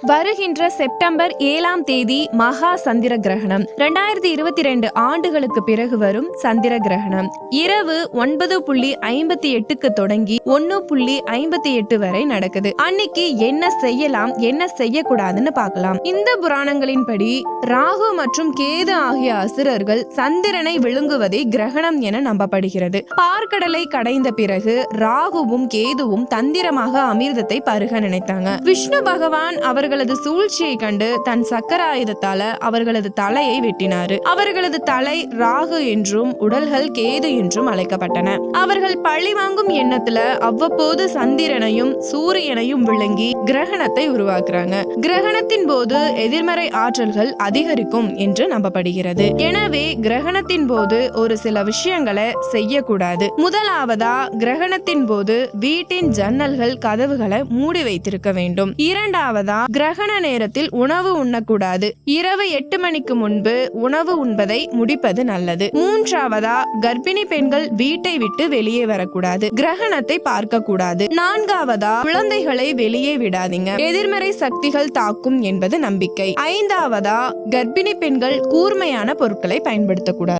வருகின்ற செப்டம்பர் 7ஆம் தேதி மகா சந்திர கிரகணம். 2022 ஆண்டுகளுக்கு பிறகு வரும் சந்திர கிரகணம். இரவு 9:58க்கு தொடங்கி 1:58 வரை நடக்குது. அன்னைக்கு என்ன செய்யலாம், என்ன செய்யக்கூடாதுன்னு பார்க்கலாம். இந்த புராணங்களின்படி ராகு மற்றும் கேது ஆகிய அசுரர்கள் சந்திரனை விழுங்குவதே கிரகணம் என நம்பப்படுகிறது. பார்க்கடலை கடைந்த பிறகு ராகுவும் கேதுவும் தந்திரமாக அமிர்தத்தை பருக நினைத்தாங்க. விஷ்ணு பகவான் அவர்களது சூழ்ச்சியை கண்டு தன் சக்கராயுதத்தால அவர்களது தலையை வெட்டினாரு. அவர்களது தலை ராகு என்றும் உடல்கள் கேது என்றும் அழைக்கப்பட்டன. அவர்கள் பழிவாங்கும் எண்ணத்துல அவ்வப்போது சந்திரனையும் சூரியனையும் விழுங்கி கிரகணத்தை உருவாக்குறாங்க. கிரகணத்தின் போது எதிர்மறை ஆற்றல்கள் அதிகரிக்கும் என்று நம்பப்படுகிறது. எனவே கிரகணத்தின் போது ஒரு சில விஷயங்களை செய்யக்கூடாது. முதலாவதா, கிரகணத்தின் போது வீட்டின் ஜன்னல்கள் கதவுகளை மூடி வைத்திருக்க வேண்டும். இரண்டாவதா, கிரகண நேரத்தில் உணவு உண்ணக்கூடாது. இரவு 8 மணிக்கு முன்பு உணவு உண்பதை முடிப்பது நல்லது. மூன்றாவதா, கர்ப்பிணி பெண்கள் வீட்டை விட்டு வெளியே வரக்கூடாது. கிரகணத்தை பார்க்க கூடாது. நான்காவதா, குழந்தைகளை வெளியே விடாதீங்க. எதிர்மறை சக்திகள் தாக்கும் என்பது நம்பிக்கை. ஐந்தாவதா, கர்ப்பிணி பெண்கள் கூர்மையான பொருட்களை பயன்படுத்தக்கூடாது.